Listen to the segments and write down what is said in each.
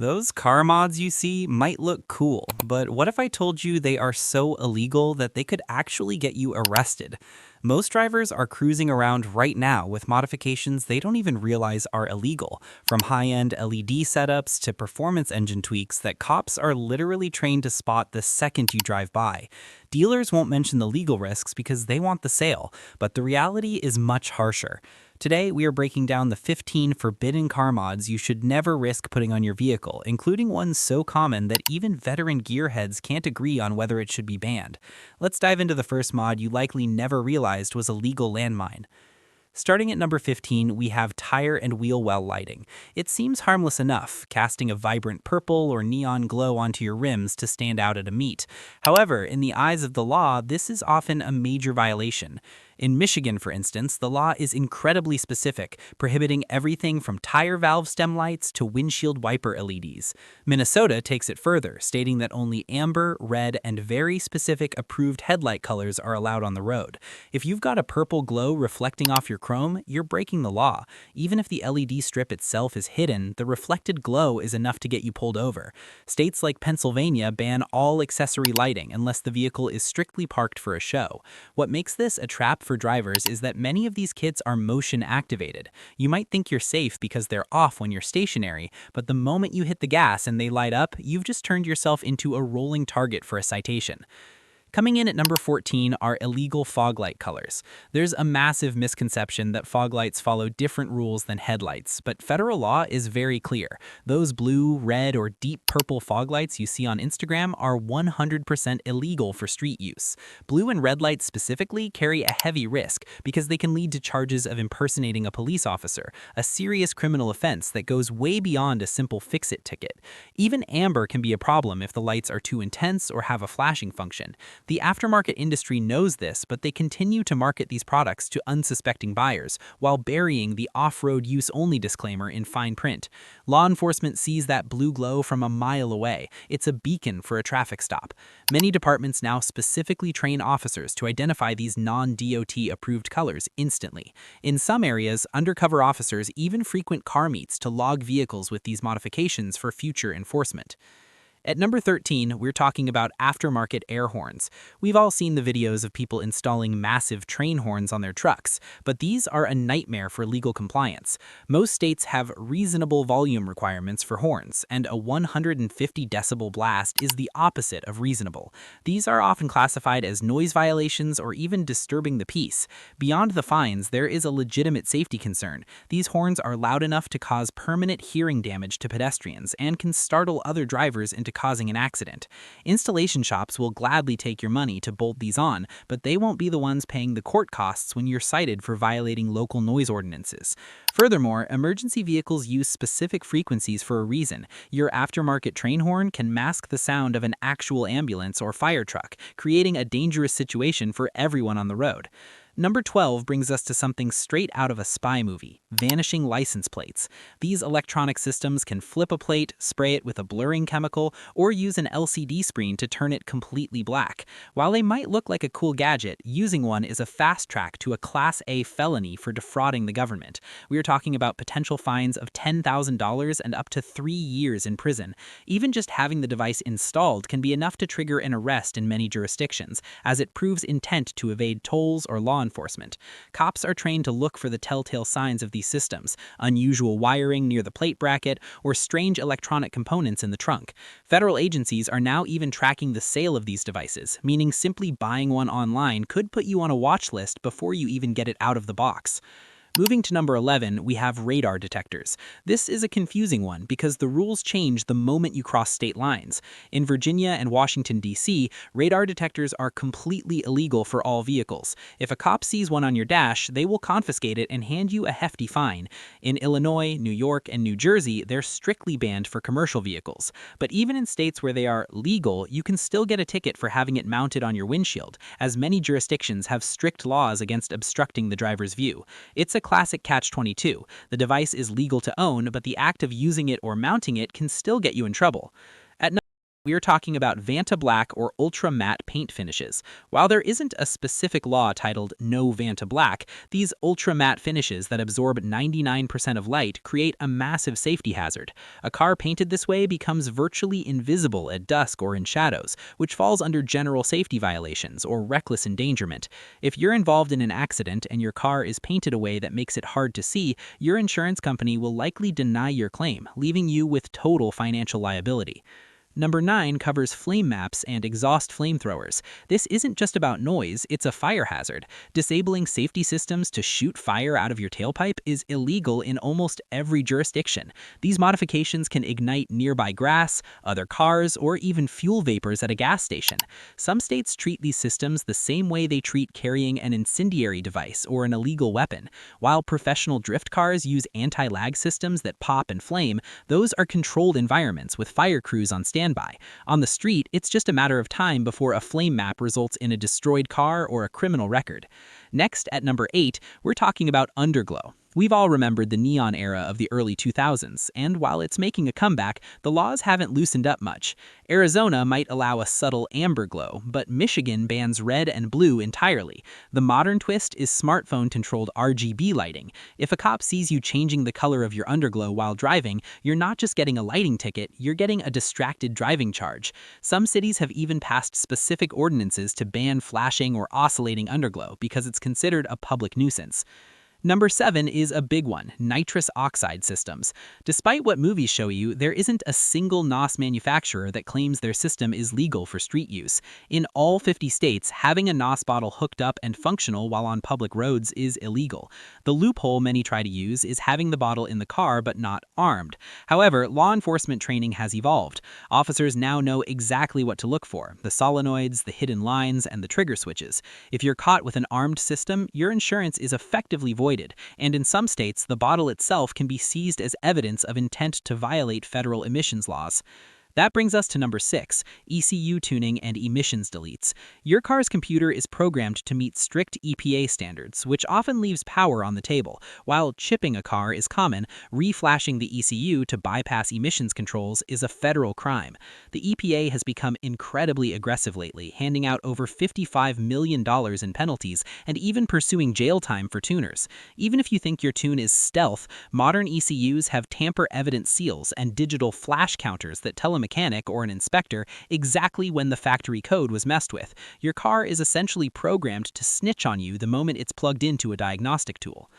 Those car mods you see might look cool, but what if I told you they are so illegal that they could actually get you arrested? Most drivers are cruising around right now with modifications they don't even realize are illegal, from high-end LED setups to performance engine tweaks that cops are literally trained to spot the second you drive by. Dealers won't mention the legal risks because they want the sale, but the reality is much harsher. Today, we are breaking down the 15 forbidden car mods you should never risk putting on your vehicle, including ones so common that even veteran gearheads can't agree on whether it should be banned. Let's dive into the first mod you likely never realized was a legal landmine. Starting at number 15, we have tire and wheel well lighting. It seems harmless enough, casting a vibrant purple or neon glow onto your rims to stand out at a meet. However, in the eyes of the law, this is often a major violation. In Michigan, for instance, the law is incredibly specific, prohibiting everything from tire valve stem lights to windshield wiper LEDs. Minnesota takes it further, stating that only amber, red, and very specific approved headlight colors are allowed on the road. If you've got a purple glow reflecting off your chrome, you're breaking the law. Even if the LED strip itself is hidden, the reflected glow is enough to get you pulled over. States like Pennsylvania ban all accessory lighting unless the vehicle is strictly parked for a show. What makes this a trap for drivers is that many of these kits are motion activated. You might think you're safe because they're off when you're stationary, but the moment you hit the gas and they light up, you've just turned yourself into a rolling target for a citation. Coming in at number 14 are illegal fog light colors. There's a massive misconception that fog lights follow different rules than headlights, but federal law is very clear. Those blue, red, or deep purple fog lights you see on Instagram are 100% illegal for street use. Blue and red lights specifically carry a heavy risk because they can lead to charges of impersonating a police officer, a serious criminal offense that goes way beyond a simple fix-it ticket. Even amber can be a problem if the lights are too intense or have a flashing function. The aftermarket industry knows this, but they continue to market these products to unsuspecting buyers while burying the off-road use only disclaimer in fine print. Law enforcement sees that blue glow from a mile away. It's a beacon for a traffic stop. Many departments now specifically train officers to identify these non-DOT approved colors instantly. In some areas, undercover officers even frequent car meets to log vehicles with these modifications for future enforcement. At number 13, we're talking about aftermarket air horns. We've all seen the videos of people installing massive train horns on their trucks, but these are a nightmare for legal compliance. Most states have reasonable volume requirements for horns, and a 150 decibel blast is the opposite of reasonable. These are often classified as noise violations or even disturbing the peace. Beyond the fines, there is a legitimate safety concern. These horns are loud enough to cause permanent hearing damage to pedestrians and can startle other drivers into causing an accident. Installation shops will gladly take your money to bolt these on, but they won't be the ones paying the court costs when you're cited for violating local noise ordinances. Furthermore, emergency vehicles use specific frequencies for a reason. Your aftermarket train horn can mask the sound of an actual ambulance or fire truck, creating a dangerous situation for everyone on the road. Number 12 brings us to something straight out of a spy movie: vanishing license plates. These electronic systems can flip a plate, spray it with a blurring chemical, or use an LCD screen to turn it completely black. While they might look like a cool gadget, using one is a fast track to a Class A felony for defrauding the government. We are talking about potential fines of $10,000 and up to 3 years in prison. Even just having the device installed can be enough to trigger an arrest in many jurisdictions, as it proves intent to evade tolls or law enforcement. Cops are trained to look for the telltale signs of these systems: unusual wiring near the plate bracket or strange electronic components in the trunk. Federal agencies are now even tracking the sale of these devices, meaning simply buying one online could put you on a watch list before you even get it out of the box. Moving to number 11, we have radar detectors. This is a confusing one because the rules change the moment you cross state lines. In Virginia and Washington, D.C., radar detectors are completely illegal for all vehicles. If a cop sees one on your dash, they will confiscate it and hand you a hefty fine. In Illinois, New York, and New Jersey, they're strictly banned for commercial vehicles. But even in states where they are legal, you can still get a ticket for having it mounted on your windshield, as many jurisdictions have strict laws against obstructing the driver's view. It's a classic catch-22. The device is legal to own, but the act of using it or mounting it can still get you in trouble. At We are talking about Vanta Black or Ultra Matte paint finishes. While there isn't a specific law titled No Vanta Black, these ultra matte finishes that absorb 99% of light create a massive safety hazard. A car painted this way becomes virtually invisible at dusk or in shadows, which falls under general safety violations or reckless endangerment. If you're involved in an accident and your car is painted a way that makes it hard to see, your insurance company will likely deny your claim, leaving you with total financial liability. Number 9 covers flame maps and exhaust flamethrowers. This isn't just about noise, it's a fire hazard. Disabling safety systems to shoot fire out of your tailpipe is illegal in almost every jurisdiction. These modifications can ignite nearby grass, other cars, or even fuel vapors at a gas station. Some states treat these systems the same way they treat carrying an incendiary device or an illegal weapon. While professional drift cars use anti-lag systems that pop and flame, those are controlled environments with fire crews on standby. On the street, it's just a matter of time before a flame map results in a destroyed car or a criminal record. Next, at number 8, we're talking about underglow. We've all remembered the neon era of the early 2000s, and while it's making a comeback, the laws haven't loosened up much. Arizona might allow a subtle amber glow, but Michigan bans red and blue entirely. The modern twist is smartphone-controlled RGB lighting. If a cop sees you changing the color of your underglow while driving, you're not just getting a lighting ticket, you're getting a distracted driving charge. Some cities have even passed specific ordinances to ban flashing or oscillating underglow because it's considered a public nuisance. Number 7 is a big one, nitrous oxide systems. Despite what movies show you, there isn't a single NOS manufacturer that claims their system is legal for street use. In all 50 states, having a NOS bottle hooked up and functional while on public roads is illegal. The loophole many try to use is having the bottle in the car but not armed. However, law enforcement training has evolved. Officers now know exactly what to look for, the solenoids, the hidden lines, and the trigger switches. If you're caught with an armed system, your insurance is effectively voided, and in some states, the bottle itself can be seized as evidence of intent to violate federal emissions laws. That brings us to number 6, ECU tuning and emissions deletes. Your car's computer is programmed to meet strict EPA standards, which often leaves power on the table. While chipping a car is common, reflashing the ECU to bypass emissions controls is a federal crime. The EPA has become incredibly aggressive lately, handing out over $55 million in penalties and even pursuing jail time for tuners. Even if you think your tune is stealth, modern ECUs have tamper-evident seals and digital flash counters that tell a mechanic or an inspector exactly when the factory code was messed with. Your car is essentially programmed to snitch on you the moment it's plugged into a diagnostic tool.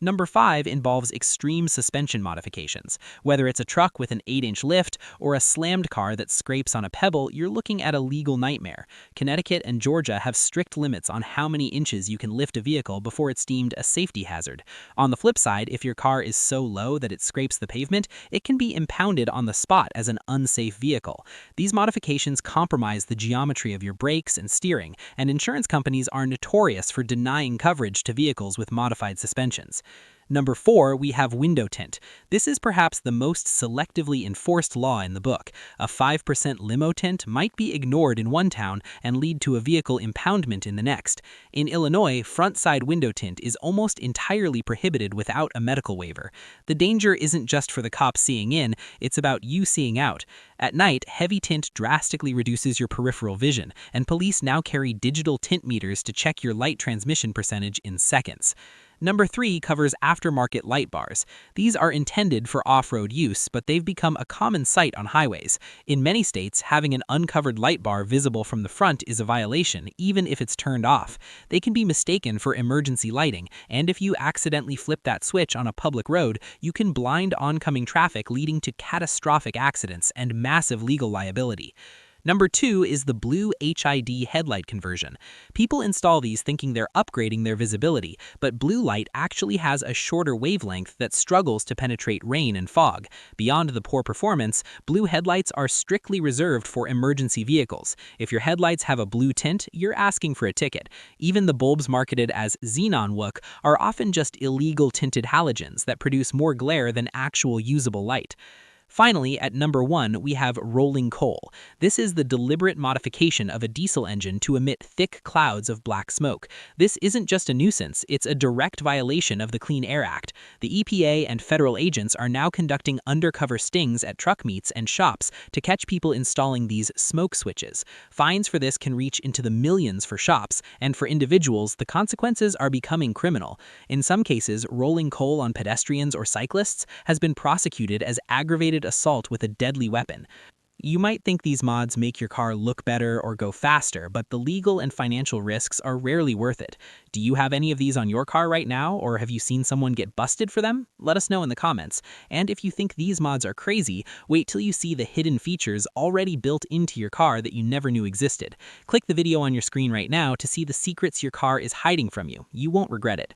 Number 5 involves extreme suspension modifications. Whether it's a truck with an 8-inch lift or a slammed car that scrapes on a pebble, you're looking at a legal nightmare. Connecticut and Georgia have strict limits on how many inches you can lift a vehicle before it's deemed a safety hazard. On the flip side, if your car is so low that it scrapes the pavement, it can be impounded on the spot as an unsafe vehicle. These modifications compromise the geometry of your brakes and steering, and insurance companies are notorious for denying coverage to vehicles with modified suspensions. Number 4, we have window tint. This is perhaps the most selectively enforced law in the book. A 5% limo tint might be ignored in one town and lead to a vehicle impoundment in the next. In Illinois, front-side window tint is almost entirely prohibited without a medical waiver. The danger isn't just for the cops seeing in, it's about you seeing out. At night, heavy tint drastically reduces your peripheral vision, and police now carry digital tint meters to check your light transmission percentage in seconds. Number 3 covers aftermarket light bars. These are intended for off-road use, but they've become a common sight on highways. In many states, having an uncovered light bar visible from the front is a violation, even if it's turned off. They can be mistaken for emergency lighting, and if you accidentally flip that switch on a public road, you can blind oncoming traffic, leading to catastrophic accidents and massive legal liability. Number 2 is the blue HID headlight conversion. People install these thinking they're upgrading their visibility, but blue light actually has a shorter wavelength that struggles to penetrate rain and fog. Beyond the poor performance, blue headlights are strictly reserved for emergency vehicles. If your headlights have a blue tint, you're asking for a ticket. Even the bulbs marketed as xenon look are often just illegal tinted halogens that produce more glare than actual usable light. Finally, at number 1, we have rolling coal. This is the deliberate modification of a diesel engine to emit thick clouds of black smoke. This isn't just a nuisance, it's a direct violation of the Clean Air Act. The EPA and federal agents are now conducting undercover stings at truck meets and shops to catch people installing these smoke switches. Fines for this can reach into the millions for shops, and for individuals, the consequences are becoming criminal. In some cases, rolling coal on pedestrians or cyclists has been prosecuted as aggravated assault with a deadly weapon. You might think these mods make your car look better or go faster, but the legal and financial risks are rarely worth it. Do you have any of these on your car right now, or have you seen someone get busted for them? Let us know in the comments. And if you think these mods are crazy, wait till you see the hidden features already built into your car that you never knew existed. Click the video on your screen right now to see the secrets your car is hiding from you. You won't regret it.